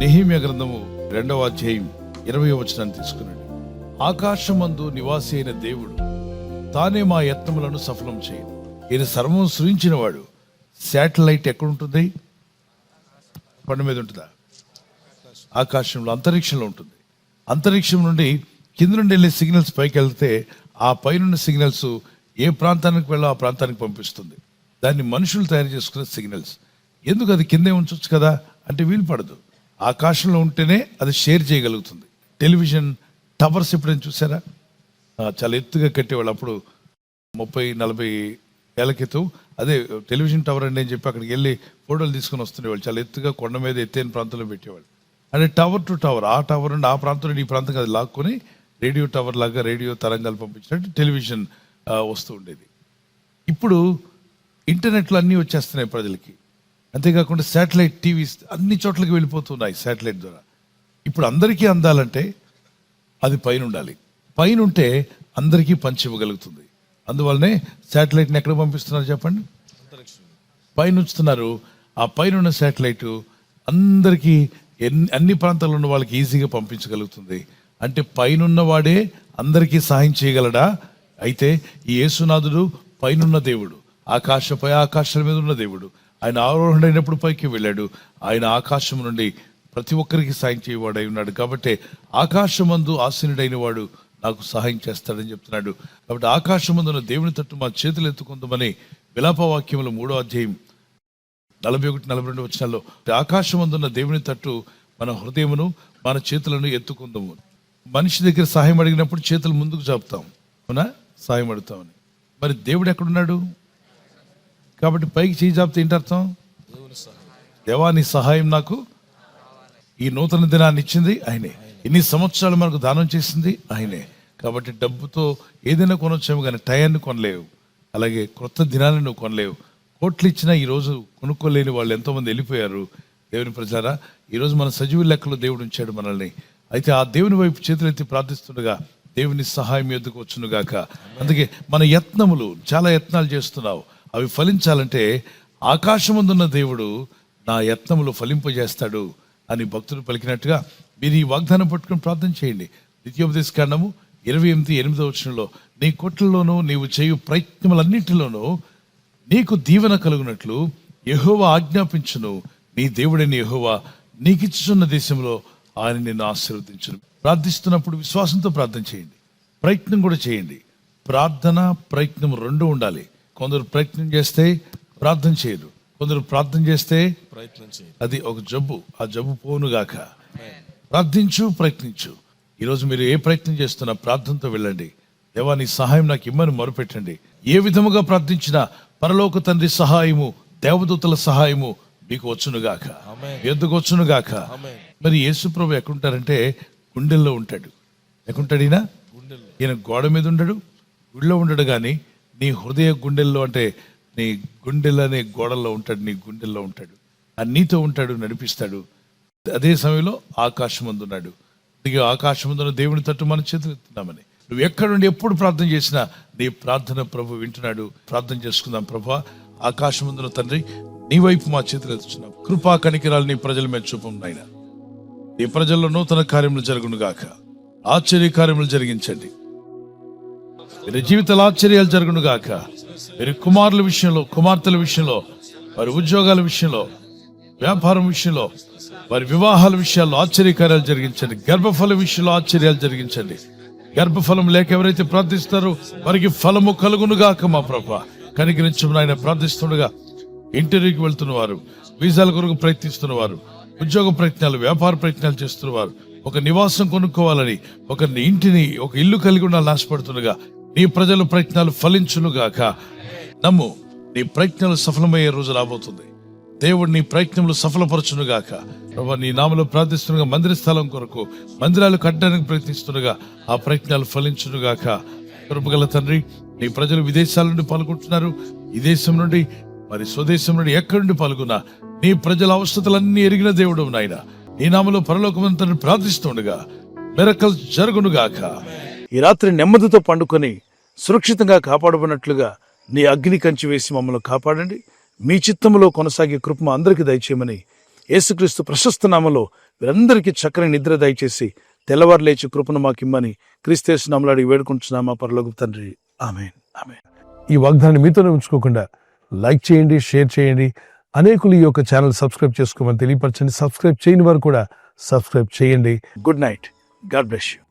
నెహెమ్యా గ్రంథము 2వ అధ్యాయం 20వ వచనాన్ని తీసుకునండి. ఆకాశమందు నివాసి అయిన దేవుడు తానే మా యత్నములను సఫలం చేయను. ఈయన సర్వం సృజించిన వాడు. శాటిలైట్ ఎక్కడుంటుంది? కొండ మీద ఉంటుందా? ఆకాశంలో, అంతరిక్షంలో ఉంటుంది. అంతరిక్షం నుండి కింద నుండి వెళ్ళే సిగ్నల్స్ పైకి వెళ్తే ఆ పైనున్న సిగ్నల్స్ ఏ ప్రాంతానికి వెళ్ళో ఆ ప్రాంతానికి పంపిస్తుంది. దాన్ని మనుషులు తయారు చేసుకునే సిగ్నల్స్. ఎందుకు అది కిందే ఉంచవచ్చు కదా అంటే వీలు పడదు. ఆకాశంలో ఉంటేనే అది షేర్ చేయగలుగుతుంది. టెలివిజన్ టవర్స్ ఎప్పుడైనా చూసారా? చాలా ఎత్తుగా కట్టేవాళ్ళు. అప్పుడు 30-40 ఏళ్ల క్రితం అదే టెలివిజన్ టవర్ అండి అని చెప్పి అక్కడికి వెళ్ళి ఫోటోలు తీసుకొని వస్తుండేవాళ్ళు. చాలా ఎత్తుగా కొండ మీద ఎత్తైన ప్రాంతంలో పెట్టేవాళ్ళు. అంటే టవర్ టు టవర్, ఆ టవర్ నుండి ఆ ప్రాంతం నుండి ఈ ప్రాంతం అది లాక్కొని రేడియో టవర్ లాగా రేడియో తరంగాలు పంపించినట్టు టెలివిజన్ వస్తూ ఉండేది. ఇప్పుడు ఇంటర్నెట్లో అన్నీ వచ్చేస్తున్నాయి ప్రజలకి. అంతేకాకుండా శాటిలైట్ టీవీస్ అన్ని చోట్లకి వెళ్ళిపోతున్నాయి శాటిలైట్ ద్వారా. ఇప్పుడు అందరికీ అందాలంటే అది పైన ఉండాలి. పైన ఉంటే అందరికీ పంచి ఇవ్వగలుగుతుంది. అందువల్లనే శాటిలైట్ని ఎక్కడ పంపిస్తున్నారు చెప్పండి? పైన ఉంచుతున్నారు. ఆ పైన ఉన్న శాటిలైట్ అందరికీ అన్ని ప్రాంతాల్లో ఉన్న వాళ్ళకి ఈజీగా పంపించగలుగుతుంది. అంటే పైనున్న వాడే అందరికీ సహాయం చేయగలడా? అయితే ఈ యేసునాథుడు పైనున్న దేవుడు, ఆకాశాల మీద ఉన్న దేవుడు. ఆయన ఆరోహణ అయినప్పుడు పైకి వెళ్ళాడు. ఆయన ఆకాశం నుండి ప్రతి ఒక్కరికి సాయం చేయవాడై ఉన్నాడు. కాబట్టి ఆకాశమందు ఆసీనుడైన వాడు నాకు సహాయం చేస్తాడని చెప్తున్నాడు. కాబట్టి ఆకాశమందున్న దేవుని తట్టు మా చేతులు ఎత్తుకుందామని విలాపవాక్యములు 3వ అధ్యాయం 41-42 వచనాల్లో ఆకాశమందున్న దేవుని తట్టు మన హృదయమును మన చేతులను ఎత్తుకుందాము. మనిషి దగ్గర సహాయం అడిగినప్పుడు చేతులు ముందుకు చాపుతాం, అవునా? సహాయం అడుగుతామని. మరి దేవుడు ఎక్కడున్నాడు? కాబట్టి పైకి చేయి చాపితే ఏంటి అర్థం? దేవా నీ సహాయం నాకు. ఈ నూతన దినాన్ని ఇచ్చింది ఆయనే. ఎన్ని సంవత్సరాలు మనకు దానం చేసింది ఆయనే. కాబట్టి డబ్బుతో ఏదైనా కొనొచ్చాము కానీ టయాన్ని కొనలేవు. అలాగే కొత్త దినాన్ని నువ్వు కొనలేవు. కోట్లు ఇచ్చినా ఈరోజు కొనుక్కోలేని వాళ్ళు ఎంతోమంది వెళ్ళిపోయారు. దేవుని ప్రజలారా, ఈరోజు మన సజీవ లెక్కలో దేవుడు ఉంచాడు మనల్ని. అయితే ఆ దేవుని వైపు చేతులెత్తి ప్రార్థిస్తుండగా దేవుని సహాయం ఎద్దుకు వచ్చునుగాక. అందుకే మన యత్నములు, చాలా యత్నాలు చేస్తున్నావు, అవి ఫలించాలంటే ఆకాశమందున్న దేవుడు నా యత్నములు ఫలింపజేస్తాడు అని భక్తులు పలికినట్టుగా మీరు ఈ వాగ్దానం పట్టుకుని ప్రార్థన చేయండి. ద్వితీయోపదేశ కాండము 28-8వ వచనంలో నీ కొట్లలోనూ నీవు చేయు ప్రయత్నములన్నింటిలోనూ నీకు దీవెన కలుగునట్లు యెహోవా ఆజ్ఞాపించును. నీ దేవుడైన యెహోవా నీకిచ్చుచున్న దేశంలో ఆయన నిన్ను ఆశీర్వదించును. ప్రార్థిస్తున్నప్పుడు విశ్వాసంతో ప్రార్థన చేయండి, ప్రయత్నం కూడా చేయండి. ప్రార్థన ప్రయత్నం రెండు ఉండాలి. కొందరు ప్రయత్నం చేస్తే ప్రార్థన చేయరు, కొందరు ప్రార్థన చేస్తే ప్రయత్నం చేయరు. అది ఒక జబ్బు. ఆ జబ్బు పోనుగాక. ప్రార్థించు, ప్రయత్నించు. ఈరోజు మీరు ఏ ప్రయత్నం చేస్తున్నా ప్రార్థనతో వెళ్ళండి. దేవా నీ సహాయం నాకు ఇమ్మని మొరపెట్టండి. ఏ విధముగా ప్రార్థించినా పరలోక తండ్రి సహాయము, దేవదూతల సహాయము మీకు వచ్చునుగాక, ఎద్దుకు వచ్చునుగాక. మరి యేసు ప్రభు ఎక్కడుంటారంటే గుండెల్లో ఉంటాడు. ఎక్కడుంటాడు ఈయన? ఈయన గోడ మీద ఉండడు, గుడిలో ఉండడు, కానీ నీ హృదయ గుండెల్లో, అంటే నీ గుండెలనే గోడల్లో ఉంటాడు. నీ గుండెల్లో ఉంటాడు. నీతో ఉంటాడు, నడిపిస్తాడు. అదే సమయంలో ఆకాశమందు ఉన్నాడు. అందుకే ఆకాశమందున్న దేవుని తట్టు మన చేతులు ఎత్తున్నామని. నువ్వు ఎక్కడుండి ఎప్పుడు ప్రార్థన చేసినా నీ ప్రార్థన ప్రభు వింటున్నాడు. ప్రార్థన చేసుకుందాం. ప్రభా, ఆకాశమందున్న తండ్రి, నీ వైపు మా చేతులు ఎత్తుచున్నాం. కృపా కనికరాలు నీ ప్రజల మీద చూపం నాయన. నీ ప్రజల్లో నూతన కార్యములు జరుగును గాక. ఆశ్చర్య కార్యములు జరిగించండి. వీరి జీవితాల ఆశ్చర్యాలు జరుగును గాక. వీరి కుమారుల విషయంలో, కుమార్తెల విషయంలో, వారి ఉద్యోగాల విషయంలో, వ్యాపారం విషయంలో, వారి వివాహాల విషయాల్లో ఆశ్చర్యకార్యాలు జరిగించండి. గర్భఫల విషయంలో ఆశ్చర్యాలు జరిగించండి. గర్భఫలం లేక ఎవరైతే ప్రార్థిస్తారో వారికి ఫలము కలుగును గాక. మా ప్రభా కనికరించమని ఆయన ప్రార్థిస్తుండగా ఇంటర్వ్యూకి వెళ్తున్నవారు, వీసాల కొరకు ప్రయత్నిస్తున్నవారు, ఉద్యోగ ప్రయత్నాలు, వ్యాపార ప్రయత్నాలు చేస్తున్నవారు, ఒక నివాసం కొనుక్కోవాలని, ఒక ఇంటిని, ఒక ఇల్లు కలిగి ఉండాలని ఆశపడుతుండగా నీ ప్రజల ప్రయత్నాలు ఫలించునుగాక. నమ్ము, నీ ప్రయత్నాలు సఫలమయ్యే రోజు రాబోతుంది. దేవుడు నీ ప్రయత్నములు సఫలపరచునుగాక. ప్రభా నీ నామలో ప్రార్థిస్తుండగా మందిర స్థలం కొరకు, మందిరాలు కట్టడానికి ప్రయత్నిస్తుండగా ఆ ప్రయత్నాలు ఫలించునుగాక. కృపగల తండ్రి, నీ ప్రజలు విదేశాల నుండి పాల్గొంటున్నారు. ఈ దేశం నుండి, మరి స్వదేశం నుండి, ఎక్కడి నుండి పాల్గొన్నా నీ ప్రజల అవసరతలన్నీ ఎరిగిన దేవుడు నాయన. నీ నామలో పరలోకమంతని ప్రార్థిస్తుండగా మిరకల్ జరుగునుగాక. ఈ రాత్రి నెమ్మదితో పండుకొని సురక్షితంగా కాపాడబడినట్లుగా నీ అగ్ని కంచి వేసి మమ్మల్ని కాపాడండి. మీ చిత్తములో కొనసాగే కృప అందరికీ దయచేయమని యేసుక్రీస్తు ప్రశస్త నామములో వీరందరికీ చక్కని నిద్ర దయచేసి తెల్లవారు లేచి కృపను మాకిమ్మని క్రీస్తు నామములో వేడుకుంటున్నామా పరలోక తండ్రి. ఆమేన్. ఆమేన్. ఈ వాగ్దానాన్ని మీతోనే ఉంచుకోకుండా లైక్ చేయండి, షేర్ చేయండి. అనేకులు ఈ యొక్క ఛానల్ సబ్స్క్రైబ్ చేసుకోమని తెలియపరచండి. సబ్స్క్రైబ్ చేయని వారు కూడా సబ్స్క్రైబ్ చేయండి. Good night. God bless you.